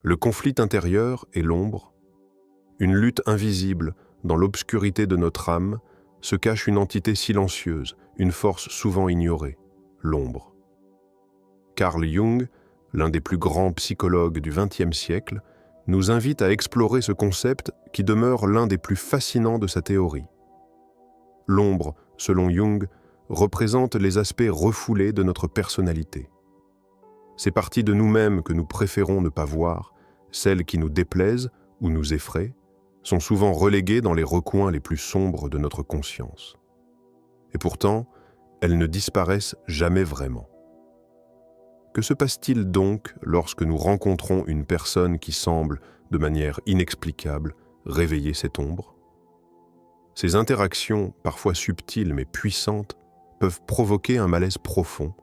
Le conflit intérieur et l'ombre, une lutte invisible dans l'obscurité de notre âme, se cache une entité silencieuse, une force souvent ignorée, l'ombre. Carl Jung, l'un des plus grands psychologues du XXe siècle, nous invite à explorer ce concept qui demeure l'un des plus fascinants de sa théorie. L'ombre, selon Jung, représente les aspects refoulés de notre personnalité. Ces parties de nous-mêmes que nous préférons ne pas voir, celles qui nous déplaisent ou nous effraient, sont souvent reléguées dans les recoins les plus sombres de notre conscience. Et pourtant, elles ne disparaissent jamais vraiment. Que se passe-t-il donc lorsque nous rencontrons une personne qui semble, de manière inexplicable, réveiller cette ombre? Ces interactions, parfois subtiles mais puissantes, peuvent provoquer un malaise profond,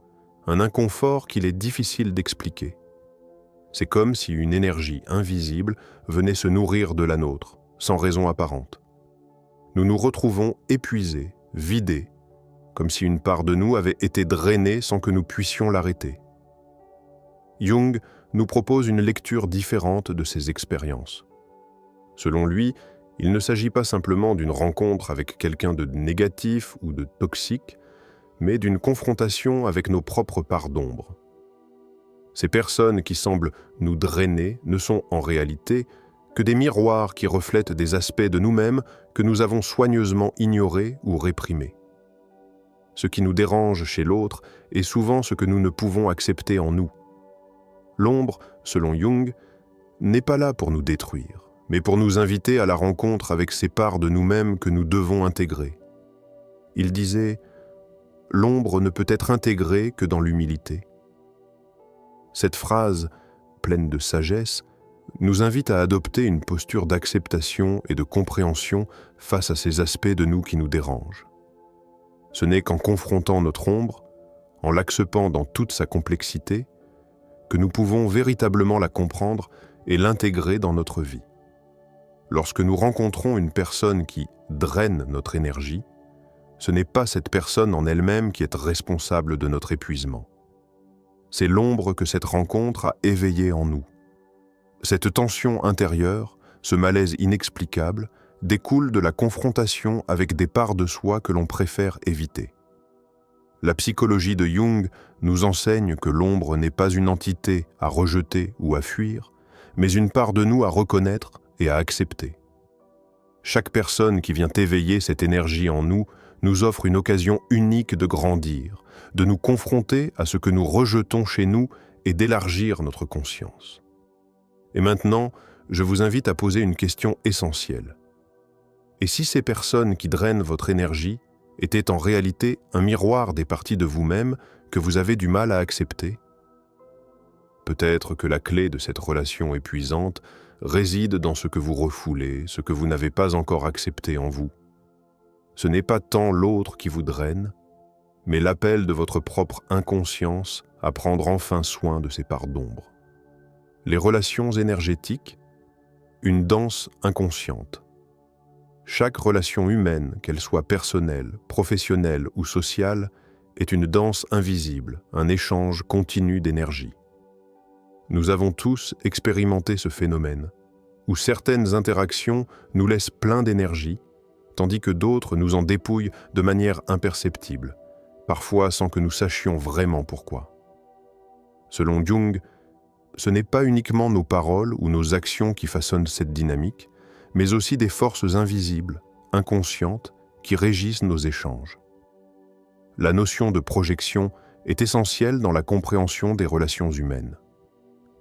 un inconfort qu'il est difficile d'expliquer. C'est comme si une énergie invisible venait se nourrir de la nôtre, sans raison apparente. Nous nous retrouvons épuisés, vidés, comme si une part de nous avait été drainée sans que nous puissions l'arrêter. Jung nous propose une lecture différente de ces expériences. Selon lui, il ne s'agit pas simplement d'une rencontre avec quelqu'un de négatif ou de toxique, mais d'une confrontation avec nos propres parts d'ombre. Ces personnes qui semblent nous drainer ne sont en réalité que des miroirs qui reflètent des aspects de nous-mêmes que nous avons soigneusement ignorés ou réprimés. Ce qui nous dérange chez l'autre est souvent ce que nous ne pouvons accepter en nous. L'ombre, selon Jung, n'est pas là pour nous détruire, mais pour nous inviter à la rencontre avec ces parts de nous-mêmes que nous devons intégrer. Il disait « L'ombre ne peut être intégrée que dans l'humilité ». Cette phrase, pleine de sagesse, nous invite à adopter une posture d'acceptation et de compréhension face à ces aspects de nous qui nous dérangent. Ce n'est qu'en confrontant notre ombre, en l'acceptant dans toute sa complexité, que nous pouvons véritablement la comprendre et l'intégrer dans notre vie. Lorsque nous rencontrons une personne qui draine notre énergie, ce n'est pas cette personne en elle-même qui est responsable de notre épuisement. C'est l'ombre que cette rencontre a éveillée en nous. Cette tension intérieure, ce malaise inexplicable, découle de la confrontation avec des parts de soi que l'on préfère éviter. La psychologie de Jung nous enseigne que l'ombre n'est pas une entité à rejeter ou à fuir, mais une part de nous à reconnaître et à accepter. Chaque personne qui vient éveiller cette énergie en nous nous offre une occasion unique de grandir, de nous confronter à ce que nous rejetons chez nous et d'élargir notre conscience. Et maintenant, je vous invite à poser une question essentielle. Et si ces personnes qui drainent votre énergie étaient en réalité un miroir des parties de vous-même que vous avez du mal à accepter? Peut-être que la clé de cette relation épuisante réside dans ce que vous refoulez, ce que vous n'avez pas encore accepté en vous. Ce n'est pas tant l'autre qui vous draine, mais l'appel de votre propre inconscience à prendre enfin soin de ces parts d'ombre. Les relations énergétiques, une danse inconsciente. Chaque relation humaine, qu'elle soit personnelle, professionnelle ou sociale, est une danse invisible, un échange continu d'énergie. Nous avons tous expérimenté ce phénomène, où certaines interactions nous laissent plein d'énergie, tandis que d'autres nous en dépouillent de manière imperceptible, parfois sans que nous sachions vraiment pourquoi. Selon Jung, ce n'est pas uniquement nos paroles ou nos actions qui façonnent cette dynamique, mais aussi des forces invisibles, inconscientes, qui régissent nos échanges. La notion de projection est essentielle dans la compréhension des relations humaines.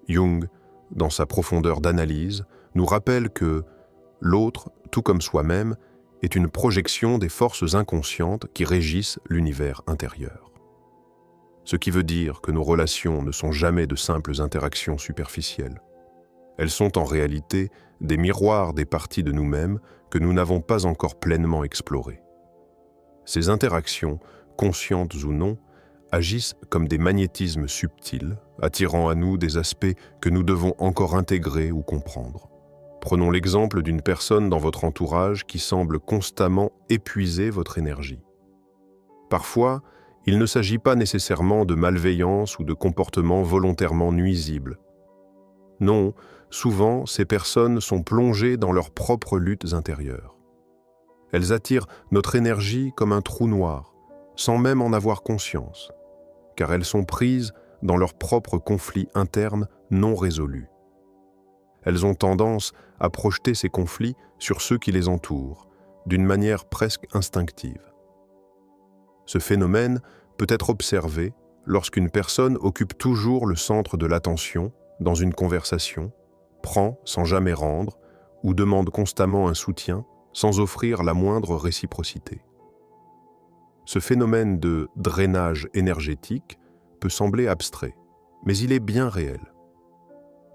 Jung, dans sa profondeur d'analyse, nous rappelle que l'autre, tout comme soi-même, est une projection des forces inconscientes qui régissent l'univers intérieur. Ce qui veut dire que nos relations ne sont jamais de simples interactions superficielles. Elles sont en réalité des miroirs des parties de nous-mêmes que nous n'avons pas encore pleinement explorées. Ces interactions, conscientes ou non, agissent comme des magnétismes subtils, attirant à nous des aspects que nous devons encore intégrer ou comprendre. Prenons l'exemple d'une personne dans votre entourage qui semble constamment épuiser votre énergie. Parfois, il ne s'agit pas nécessairement de malveillance ou de comportements volontairement nuisibles. Non, souvent, ces personnes sont plongées dans leurs propres luttes intérieures. Elles attirent notre énergie comme un trou noir, sans même en avoir conscience, car elles sont prises dans leurs propres conflits internes non résolus. Elles ont tendance à projeter ces conflits sur ceux qui les entourent, d'une manière presque instinctive. Ce phénomène peut être observé lorsqu'une personne occupe toujours le centre de l'attention dans une conversation, prend sans jamais rendre ou demande constamment un soutien sans offrir la moindre réciprocité. Ce phénomène de drainage énergétique peut sembler abstrait, mais il est bien réel.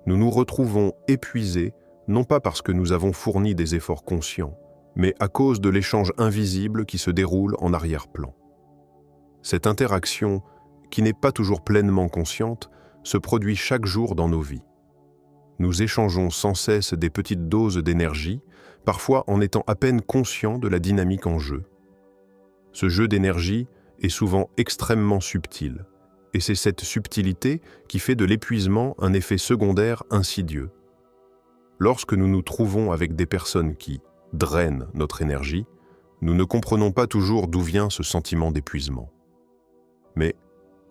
Nous nous retrouvons épuisés, non pas parce que nous avons fourni des efforts conscients, mais à cause de l'échange invisible qui se déroule en arrière-plan. Cette interaction, qui n'est pas toujours pleinement consciente, se produit chaque jour dans nos vies. Nous échangeons sans cesse des petites doses d'énergie, parfois en étant à peine conscients de la dynamique en jeu. Ce jeu d'énergie est souvent extrêmement subtil, et c'est cette subtilité qui fait de l'épuisement un effet secondaire insidieux. Lorsque nous nous trouvons avec des personnes qui drainent notre énergie, nous ne comprenons pas toujours d'où vient ce sentiment d'épuisement. Mais,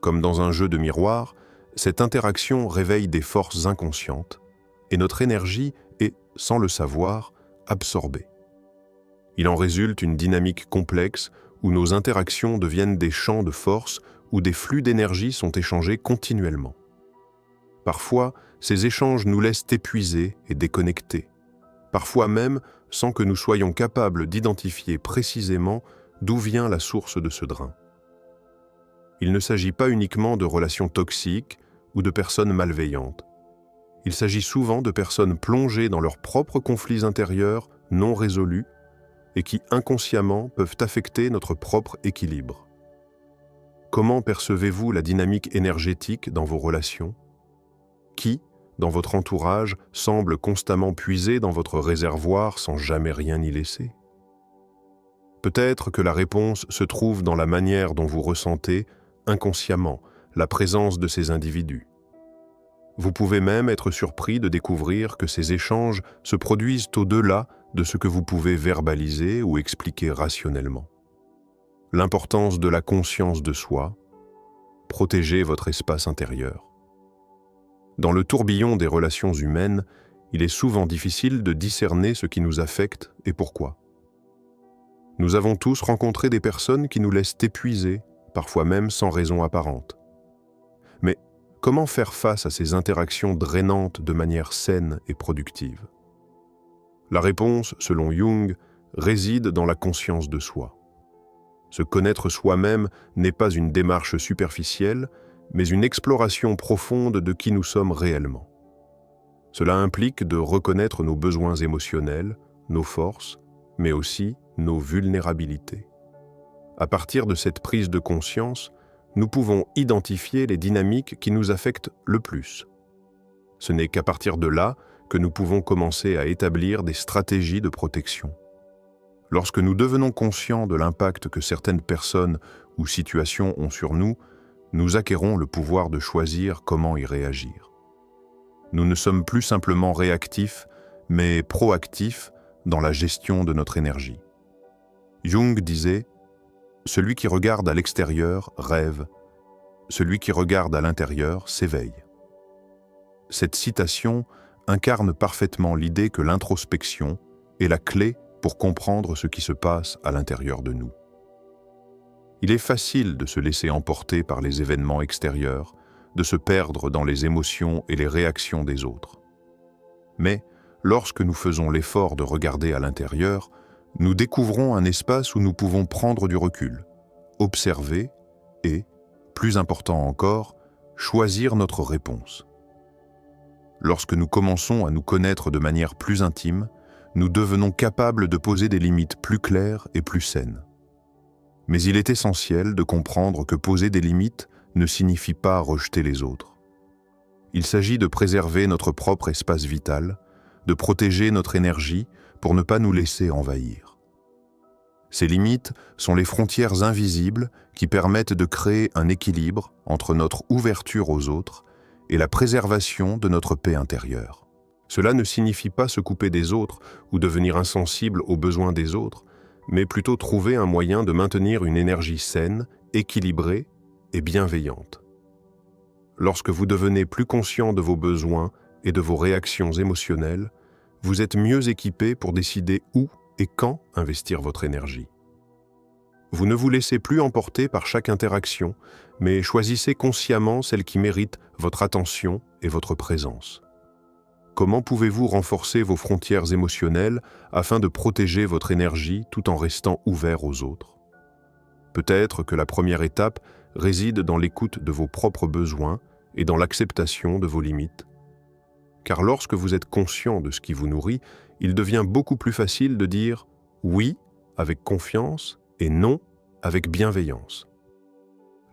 comme dans un jeu de miroir, cette interaction réveille des forces inconscientes, et notre énergie est, sans le savoir, absorbée. Il en résulte une dynamique complexe où nos interactions deviennent des champs de force où des flux d'énergie sont échangés continuellement. Parfois, ces échanges nous laissent épuisés et déconnectés, parfois même sans que nous soyons capables d'identifier précisément d'où vient la source de ce drain. Il ne s'agit pas uniquement de relations toxiques ou de personnes malveillantes. Il s'agit souvent de personnes plongées dans leurs propres conflits intérieurs non résolus et qui inconsciemment peuvent affecter notre propre équilibre. Comment percevez-vous la dynamique énergétique dans vos relations? Qui, dans votre entourage, semble constamment puiser dans votre réservoir sans jamais rien y laisser? Peut-être que la réponse se trouve dans la manière dont vous ressentez, inconsciemment, la présence de ces individus. Vous pouvez même être surpris de découvrir que ces échanges se produisent au-delà de ce que vous pouvez verbaliser ou expliquer rationnellement. L'importance de la conscience de soi, protégez votre espace intérieur. Dans le tourbillon des relations humaines, il est souvent difficile de discerner ce qui nous affecte et pourquoi. Nous avons tous rencontré des personnes qui nous laissent épuisés, parfois même sans raison apparente. Mais comment faire face à ces interactions drainantes de manière saine et productive? La réponse, selon Jung, réside dans la conscience de soi. Se connaître soi-même n'est pas une démarche superficielle, mais une exploration profonde de qui nous sommes réellement. Cela implique de reconnaître nos besoins émotionnels, nos forces, mais aussi nos vulnérabilités. À partir de cette prise de conscience, nous pouvons identifier les dynamiques qui nous affectent le plus. Ce n'est qu'à partir de là que nous pouvons commencer à établir des stratégies de protection. Lorsque nous devenons conscients de l'impact que certaines personnes ou situations ont sur nous, nous acquérons le pouvoir de choisir comment y réagir. Nous ne sommes plus simplement réactifs, mais proactifs dans la gestion de notre énergie. Jung disait « Celui qui regarde à l'extérieur rêve, celui qui regarde à l'intérieur s'éveille ». Cette citation incarne parfaitement l'idée que l'introspection est la clé pour comprendre ce qui se passe à l'intérieur de nous. Il est facile de se laisser emporter par les événements extérieurs, de se perdre dans les émotions et les réactions des autres. Mais, lorsque nous faisons l'effort de regarder à l'intérieur, nous découvrons un espace où nous pouvons prendre du recul, observer et, plus important encore, choisir notre réponse. Lorsque nous commençons à nous connaître de manière plus intime, nous devenons capables de poser des limites plus claires et plus saines. Mais il est essentiel de comprendre que poser des limites ne signifie pas rejeter les autres. Il s'agit de préserver notre propre espace vital, de protéger notre énergie pour ne pas nous laisser envahir. Ces limites sont les frontières invisibles qui permettent de créer un équilibre entre notre ouverture aux autres et la préservation de notre paix intérieure. Cela ne signifie pas se couper des autres ou devenir insensible aux besoins des autres, mais plutôt trouver un moyen de maintenir une énergie saine, équilibrée et bienveillante. Lorsque vous devenez plus conscient de vos besoins et de vos réactions émotionnelles, vous êtes mieux équipé pour décider où et quand investir votre énergie. Vous ne vous laissez plus emporter par chaque interaction, mais choisissez consciemment celle qui mérite votre attention et votre présence. Comment pouvez-vous renforcer vos frontières émotionnelles afin de protéger votre énergie tout en restant ouvert aux autres? Peut-être que la première étape réside dans l'écoute de vos propres besoins et dans l'acceptation de vos limites. Car lorsque vous êtes conscient de ce qui vous nourrit, il devient beaucoup plus facile de dire « oui » avec confiance et « non » avec bienveillance.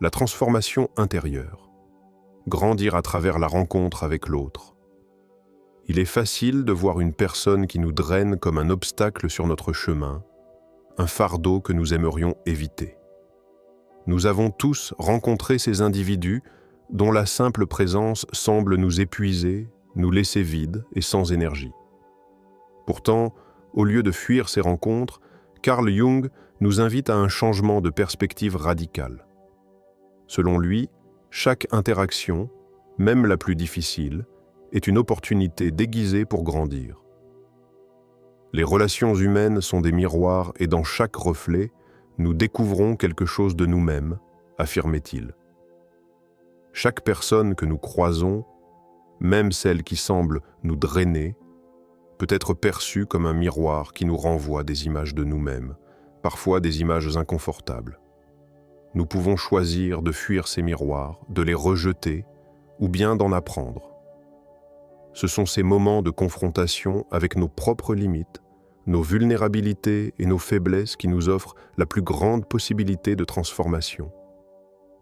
La transformation intérieure. Grandir à travers la rencontre avec l'autre. Il est facile de voir une personne qui nous draine comme un obstacle sur notre chemin, un fardeau que nous aimerions éviter. Nous avons tous rencontré ces individus dont la simple présence semble nous épuiser, nous laisser vides et sans énergie. Pourtant, au lieu de fuir ces rencontres, Carl Jung nous invite à un changement de perspective radicale. Selon lui, chaque interaction, même la plus difficile, est une opportunité déguisée pour grandir. Les relations humaines sont des miroirs et dans chaque reflet, nous découvrons quelque chose de nous-mêmes, affirmait-il. Chaque personne que nous croisons, même celle qui semble nous drainer, peut être perçue comme un miroir qui nous renvoie des images de nous-mêmes, parfois des images inconfortables. Nous pouvons choisir de fuir ces miroirs, de les rejeter, ou bien d'en apprendre. Ce sont ces moments de confrontation avec nos propres limites, nos vulnérabilités et nos faiblesses qui nous offrent la plus grande possibilité de transformation.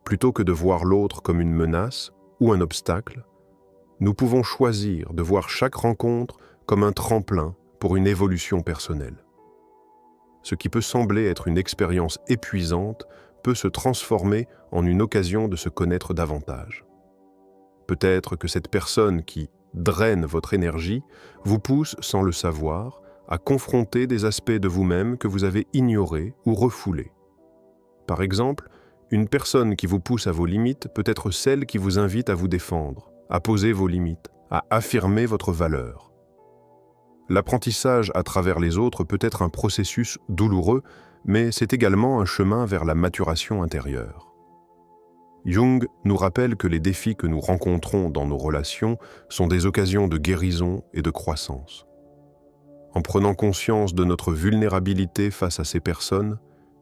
Plutôt que de voir l'autre comme une menace ou un obstacle, nous pouvons choisir de voir chaque rencontre comme un tremplin pour une évolution personnelle. Ce qui peut sembler être une expérience épuisante peut se transformer en une occasion de se connaître davantage. Peut-être que cette personne qui draine votre énergie vous pousse, sans le savoir, à confronter des aspects de vous-même que vous avez ignorés ou refoulés. Par exemple, une personne qui vous pousse à vos limites peut être celle qui vous invite à vous défendre, à poser vos limites, à affirmer votre valeur. L'apprentissage à travers les autres peut être un processus douloureux, mais c'est également un chemin vers la maturation intérieure. Jung nous rappelle que les défis que nous rencontrons dans nos relations sont des occasions de guérison et de croissance. En prenant conscience de notre vulnérabilité face à ces personnes,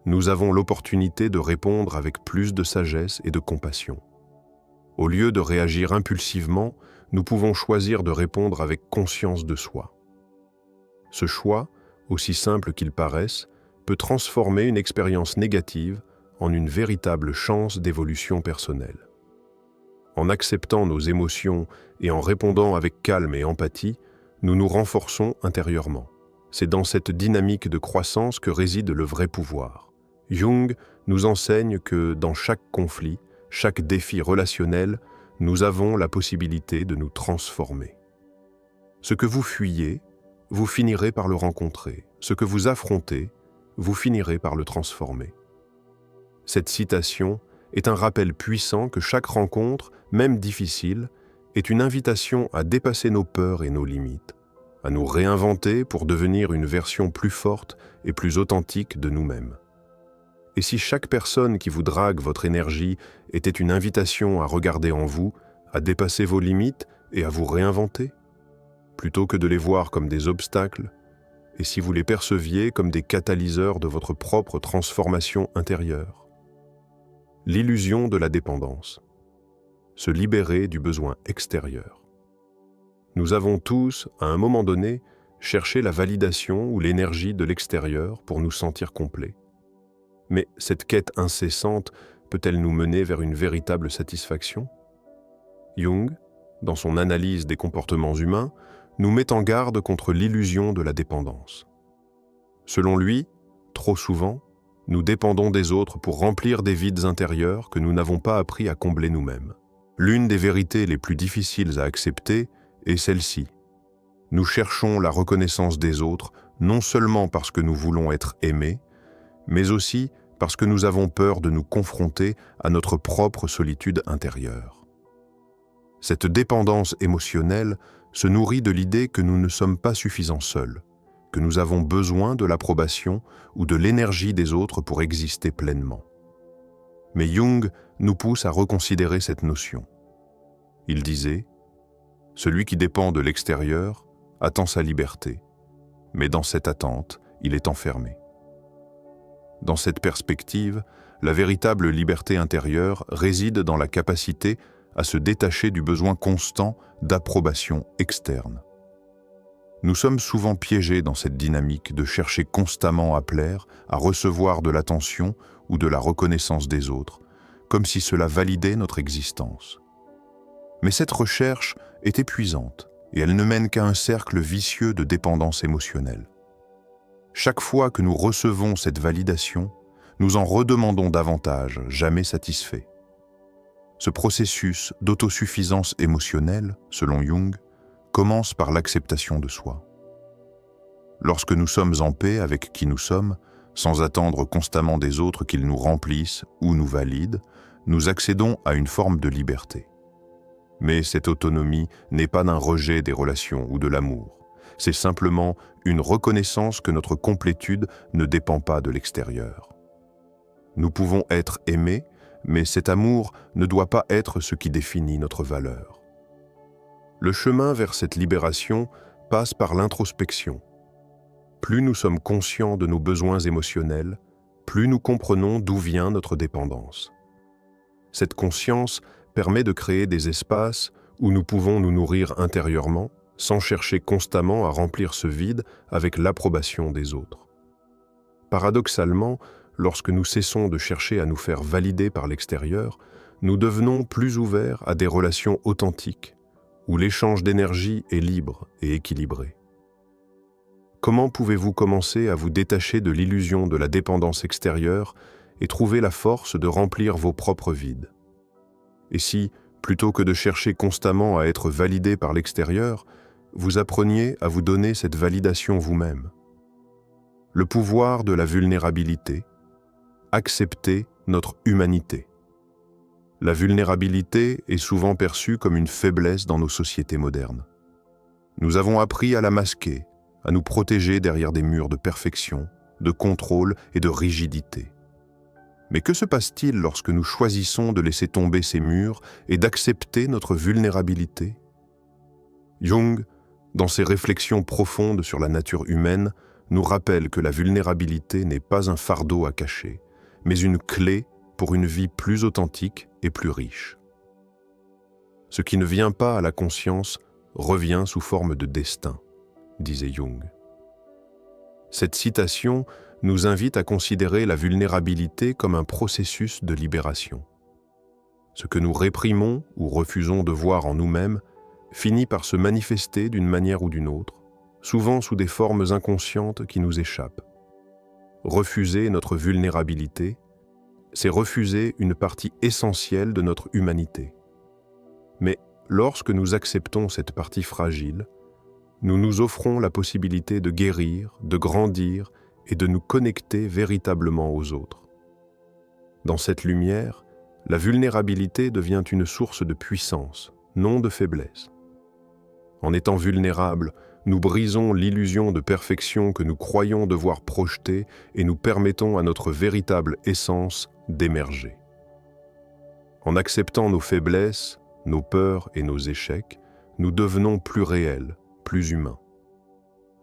nous avons l'opportunité de répondre avec plus de sagesse et de compassion. Au lieu de réagir impulsivement, nous pouvons choisir de répondre avec conscience de soi. Ce choix, aussi simple qu'il paraisse, peut transformer une expérience négative en une véritable chance d'évolution personnelle. En acceptant nos émotions et en répondant avec calme et empathie, nous nous renforçons intérieurement. C'est dans cette dynamique de croissance que réside le vrai pouvoir. Jung nous enseigne que dans chaque conflit, chaque défi relationnel, nous avons la possibilité de nous transformer. Ce que vous fuyez, vous finirez par le rencontrer. Ce que vous affrontez, vous finirez par le transformer. Cette citation est un rappel puissant que chaque rencontre, même difficile, est une invitation à dépasser nos peurs et nos limites, à nous réinventer pour devenir une version plus forte et plus authentique de nous-mêmes. Et si chaque personne qui vous drague votre énergie était une invitation à regarder en vous, à dépasser vos limites et à vous réinventer, plutôt que de les voir comme des obstacles, et si vous les perceviez comme des catalyseurs de votre propre transformation intérieure? L'illusion de la dépendance. Se libérer du besoin extérieur. Nous avons tous, à un moment donné, cherché la validation ou l'énergie de l'extérieur pour nous sentir complets. Mais cette quête incessante peut-elle nous mener vers une véritable satisfaction? Jung, dans son analyse des comportements humains, nous met en garde contre l'illusion de la dépendance. Selon lui, trop souvent, nous dépendons des autres pour remplir des vides intérieurs que nous n'avons pas appris à combler nous-mêmes. L'une des vérités les plus difficiles à accepter est celle-ci. Nous cherchons la reconnaissance des autres, non seulement parce que nous voulons être aimés, mais aussi parce que nous avons peur de nous confronter à notre propre solitude intérieure. Cette dépendance émotionnelle se nourrit de l'idée que nous ne sommes pas suffisants seuls, que nous avons besoin de l'approbation ou de l'énergie des autres pour exister pleinement. Mais Jung nous pousse à reconsidérer cette notion. Il disait « Celui qui dépend de l'extérieur attend sa liberté, mais dans cette attente, il est enfermé. » Dans cette perspective, la véritable liberté intérieure réside dans la capacité à se détacher du besoin constant d'approbation externe. Nous sommes souvent piégés dans cette dynamique de chercher constamment à plaire, à recevoir de l'attention ou de la reconnaissance des autres, comme si cela validait notre existence. Mais cette recherche est épuisante et elle ne mène qu'à un cercle vicieux de dépendance émotionnelle. Chaque fois que nous recevons cette validation, nous en redemandons davantage, jamais satisfaits. Ce processus d'autosuffisance émotionnelle, selon Jung, commence par l'acceptation de soi. Lorsque nous sommes en paix avec qui nous sommes, sans attendre constamment des autres qu'ils nous remplissent ou nous valident, nous accédons à une forme de liberté. Mais cette autonomie n'est pas d'un rejet des relations ou de l'amour. C'est simplement une reconnaissance que notre complétude ne dépend pas de l'extérieur. Nous pouvons être aimés, mais cet amour ne doit pas être ce qui définit notre valeur. Le chemin vers cette libération passe par l'introspection. Plus nous sommes conscients de nos besoins émotionnels, plus nous comprenons d'où vient notre dépendance. Cette conscience permet de créer des espaces où nous pouvons nous nourrir intérieurement, sans chercher constamment à remplir ce vide avec l'approbation des autres. Paradoxalement, lorsque nous cessons de chercher à nous faire valider par l'extérieur, nous devenons plus ouverts à des relations authentiques, où l'échange d'énergie est libre et équilibré. Comment pouvez-vous commencer à vous détacher de l'illusion de la dépendance extérieure et trouver la force de remplir vos propres vides? Et si, plutôt que de chercher constamment à être validé par l'extérieur, vous appreniez à vous donner cette validation vous-même? Le pouvoir de la vulnérabilité. Accepter notre humanité. La vulnérabilité est souvent perçue comme une faiblesse dans nos sociétés modernes. Nous avons appris à la masquer, à nous protéger derrière des murs de perfection, de contrôle et de rigidité. Mais que se passe-t-il lorsque nous choisissons de laisser tomber ces murs et d'accepter notre vulnérabilité? Jung, dans ses réflexions profondes sur la nature humaine, nous rappelle que la vulnérabilité n'est pas un fardeau à cacher, mais une clé pour une vie plus authentique et plus riche. Ce qui ne vient pas à la conscience revient sous forme de destin, disait Jung. Cette citation nous invite à considérer la vulnérabilité comme un processus de libération. Ce que nous réprimons ou refusons de voir en nous-mêmes finit par se manifester d'une manière ou d'une autre, souvent sous des formes inconscientes qui nous échappent. Refuser notre vulnérabilité, c'est refuser une partie essentielle de notre humanité. Mais lorsque nous acceptons cette partie fragile, nous nous offrons la possibilité de guérir, de grandir et de nous connecter véritablement aux autres. Dans cette lumière, la vulnérabilité devient une source de puissance, non de faiblesse. En étant vulnérables, nous brisons l'illusion de perfection que nous croyons devoir projeter et nous permettons à notre véritable essence d'émerger. En acceptant nos faiblesses, nos peurs et nos échecs, nous devenons plus réels, plus humains.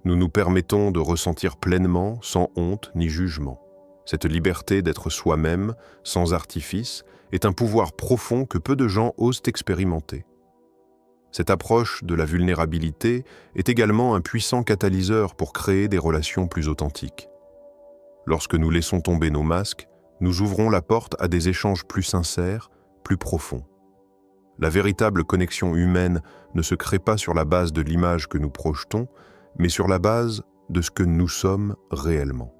Nous nous permettons de ressentir pleinement, sans honte ni jugement. Cette liberté d'être soi-même, sans artifice, est un pouvoir profond que peu de gens osent expérimenter. Cette approche de la vulnérabilité est également un puissant catalyseur pour créer des relations plus authentiques. Lorsque nous laissons tomber nos masques, nous ouvrons la porte à des échanges plus sincères, plus profonds. La véritable connexion humaine ne se crée pas sur la base de l'image que nous projetons, mais sur la base de ce que nous sommes réellement.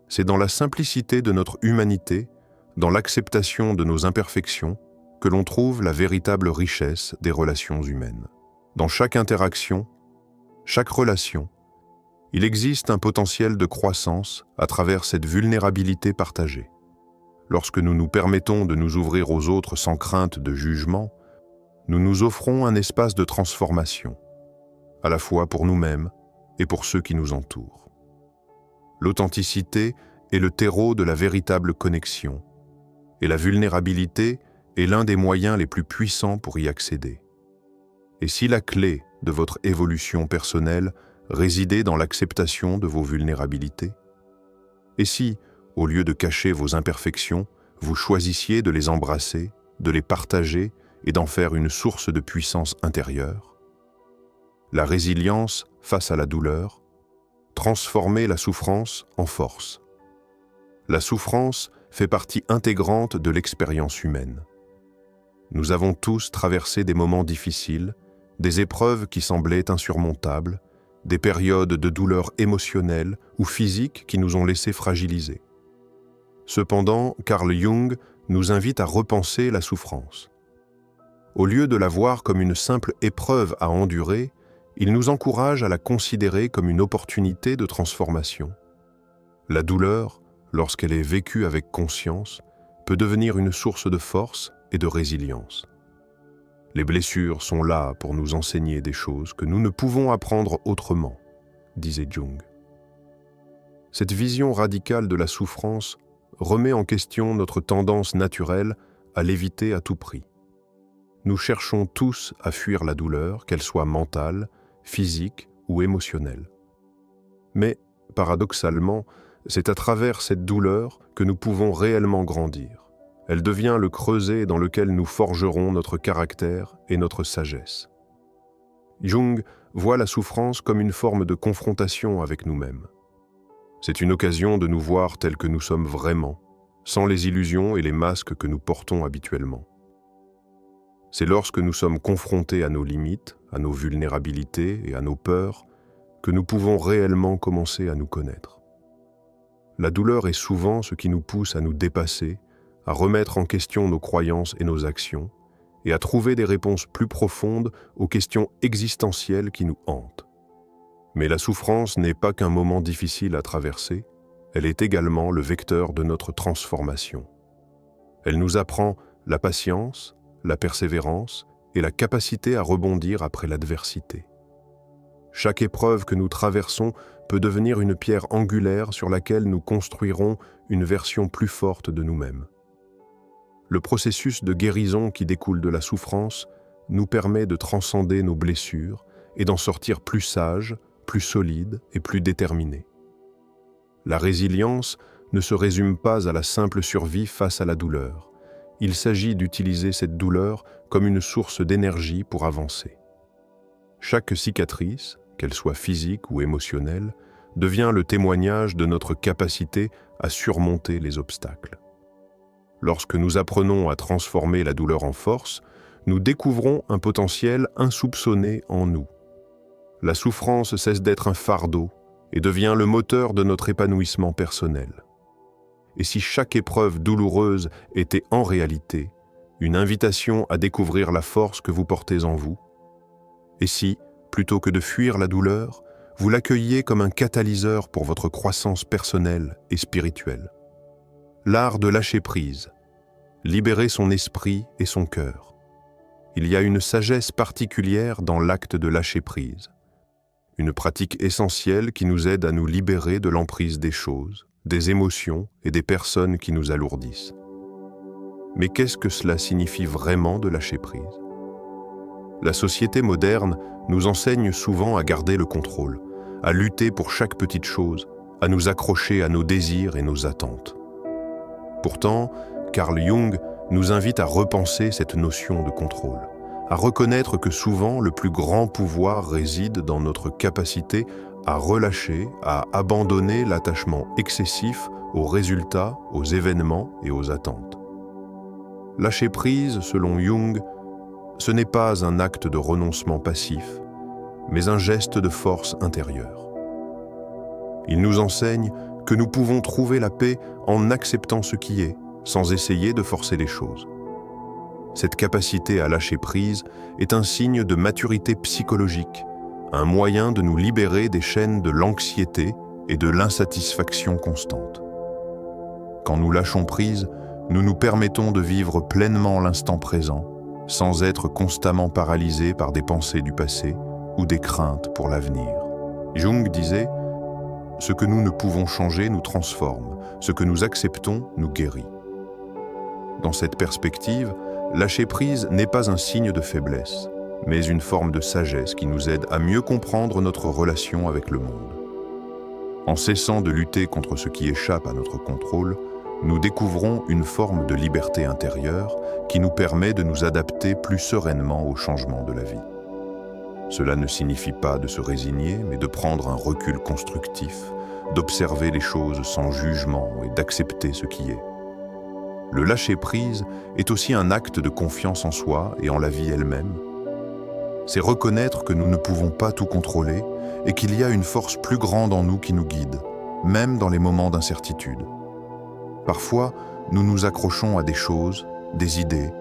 C'est dans la simplicité de notre humanité, dans l'acceptation de nos imperfections, que l'on trouve la véritable richesse des relations humaines. Dans chaque interaction, chaque relation, il existe un potentiel de croissance à travers cette vulnérabilité partagée. Lorsque nous nous permettons de nous ouvrir aux autres sans crainte de jugement, nous nous offrons un espace de transformation, à la fois pour nous-mêmes et pour ceux qui nous entourent. L'authenticité est le terreau de la véritable connexion, et la vulnérabilité est l'un des moyens les plus puissants pour y accéder. Et si la clé de votre évolution personnelle résidait dans l'acceptation de vos vulnérabilités? Et si, au lieu de cacher vos imperfections, vous choisissiez de les embrasser, de les partager et d'en faire une source de puissance intérieure? La résilience face à la douleur, transformer la souffrance en force. La souffrance fait partie intégrante de l'expérience humaine. Nous avons tous traversé des moments difficiles, des épreuves qui semblaient insurmontables, des périodes de douleur émotionnelle ou physique qui nous ont laissés fragilisés. Cependant, Carl Jung nous invite à repenser la souffrance. Au lieu de la voir comme une simple épreuve à endurer, il nous encourage à la considérer comme une opportunité de transformation. La douleur, lorsqu'elle est vécue avec conscience, peut devenir une source de force et de résilience. Les blessures sont là pour nous enseigner des choses que nous ne pouvons apprendre autrement, disait Jung. Cette vision radicale de la souffrance remet en question notre tendance naturelle à l'éviter à tout prix. Nous cherchons tous à fuir la douleur, qu'elle soit mentale, physique ou émotionnelle. Mais, paradoxalement, c'est à travers cette douleur que nous pouvons réellement grandir. Elle devient le creuset dans lequel nous forgerons notre caractère et notre sagesse. Jung voit la souffrance comme une forme de confrontation avec nous-mêmes. C'est une occasion de nous voir tels que nous sommes vraiment, sans les illusions et les masques que nous portons habituellement. C'est lorsque nous sommes confrontés à nos limites, à nos vulnérabilités et à nos peurs, que nous pouvons réellement commencer à nous connaître. La douleur est souvent ce qui nous pousse à nous dépasser, à remettre en question nos croyances et nos actions, et à trouver des réponses plus profondes aux questions existentielles qui nous hantent. Mais la souffrance n'est pas qu'un moment difficile à traverser, elle est également le vecteur de notre transformation. Elle nous apprend la patience, la persévérance et la capacité à rebondir après l'adversité. Chaque épreuve que nous traversons peut devenir une pierre angulaire sur laquelle nous construirons une version plus forte de nous-mêmes. Le processus de guérison qui découle de la souffrance nous permet de transcender nos blessures et d'en sortir plus sages, plus solides et plus déterminés. La résilience ne se résume pas à la simple survie face à la douleur. Il s'agit d'utiliser cette douleur comme une source d'énergie pour avancer. Chaque cicatrice, qu'elle soit physique ou émotionnelle, devient le témoignage de notre capacité à surmonter les obstacles. Lorsque nous apprenons à transformer la douleur en force, nous découvrons un potentiel insoupçonné en nous. La souffrance cesse d'être un fardeau et devient le moteur de notre épanouissement personnel. Et si chaque épreuve douloureuse était en réalité une invitation à découvrir la force que vous portez en vous? Et si, plutôt que de fuir la douleur, vous l'accueilliez comme un catalyseur pour votre croissance personnelle et spirituelle? L'art de lâcher prise, libérer son esprit et son cœur. Il y a une sagesse particulière dans l'acte de lâcher prise, une pratique essentielle qui nous aide à nous libérer de l'emprise des choses, des émotions et des personnes qui nous alourdissent. Mais qu'est-ce que cela signifie vraiment de lâcher prise? La société moderne nous enseigne souvent à garder le contrôle, à lutter pour chaque petite chose, à nous accrocher à nos désirs et nos attentes. Pourtant, Carl Jung nous invite à repenser cette notion de contrôle, à reconnaître que souvent le plus grand pouvoir réside dans notre capacité à relâcher, à abandonner l'attachement excessif aux résultats, aux événements et aux attentes. Lâcher prise, selon Jung, ce n'est pas un acte de renoncement passif, mais un geste de force intérieure. Il nous enseigne que nous pouvons trouver la paix en acceptant ce qui est, sans essayer de forcer les choses. Cette capacité à lâcher prise est un signe de maturité psychologique, un moyen de nous libérer des chaînes de l'anxiété et de l'insatisfaction constante. Quand nous lâchons prise, nous nous permettons de vivre pleinement l'instant présent, sans être constamment paralysés par des pensées du passé ou des craintes pour l'avenir. Jung disait « Ce que nous ne pouvons changer nous transforme, ce que nous acceptons nous guérit ». Dans cette perspective, lâcher prise n'est pas un signe de faiblesse, mais une forme de sagesse qui nous aide à mieux comprendre notre relation avec le monde. En cessant de lutter contre ce qui échappe à notre contrôle, nous découvrons une forme de liberté intérieure qui nous permet de nous adapter plus sereinement aux changements de la vie. Cela ne signifie pas de se résigner, mais de prendre un recul constructif, d'observer les choses sans jugement et d'accepter ce qui est. Le lâcher-prise est aussi un acte de confiance en soi et en la vie elle-même. C'est reconnaître que nous ne pouvons pas tout contrôler et qu'il y a une force plus grande en nous qui nous guide, même dans les moments d'incertitude. Parfois, nous nous accrochons à des choses, des idées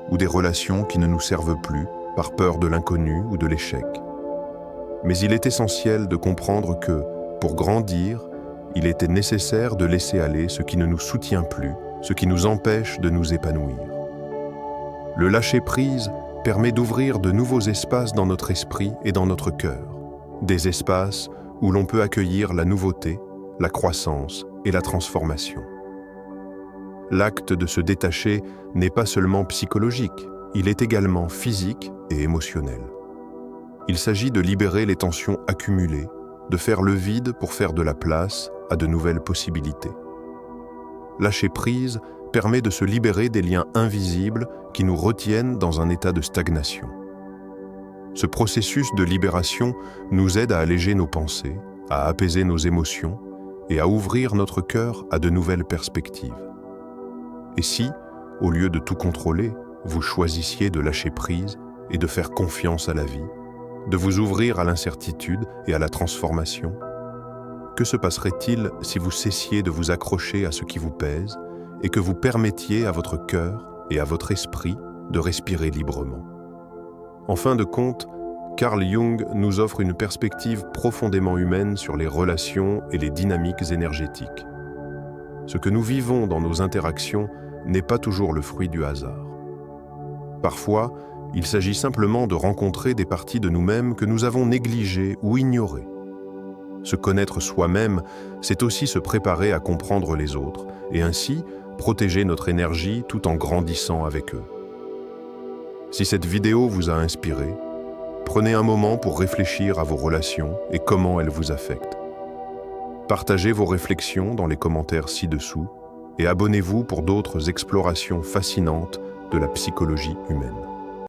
ou des relations qui ne nous servent plus par peur de l'inconnu ou de l'échec. Mais il est essentiel de comprendre que, pour grandir, il était nécessaire de laisser aller ce qui ne nous soutient plus, ce qui nous empêche de nous épanouir. Le lâcher-prise permet d'ouvrir de nouveaux espaces dans notre esprit et dans notre cœur, des espaces où l'on peut accueillir la nouveauté, la croissance et la transformation. L'acte de se détacher n'est pas seulement psychologique, il est également physique et émotionnel. Il s'agit de libérer les tensions accumulées, de faire le vide pour faire de la place à de nouvelles possibilités. Lâcher prise permet de se libérer des liens invisibles qui nous retiennent dans un état de stagnation. Ce processus de libération nous aide à alléger nos pensées, à apaiser nos émotions et à ouvrir notre cœur à de nouvelles perspectives. Et si, au lieu de tout contrôler, vous choisissiez de lâcher prise et de faire confiance à la vie, de vous ouvrir à l'incertitude et à la transformation, que se passerait-il si vous cessiez de vous accrocher à ce qui vous pèse et que vous permettiez à votre cœur et à votre esprit de respirer librement? En fin de compte, Carl Jung nous offre une perspective profondément humaine sur les relations et les dynamiques énergétiques. Ce que nous vivons dans nos interactions n'est pas toujours le fruit du hasard. Parfois, il s'agit simplement de rencontrer des parties de nous-mêmes que nous avons négligées ou ignorées. Se connaître soi-même, c'est aussi se préparer à comprendre les autres et ainsi protéger notre énergie tout en grandissant avec eux. Si cette vidéo vous a inspiré, prenez un moment pour réfléchir à vos relations et comment elles vous affectent. Partagez vos réflexions dans les commentaires ci-dessous et abonnez-vous pour d'autres explorations fascinantes de la psychologie humaine.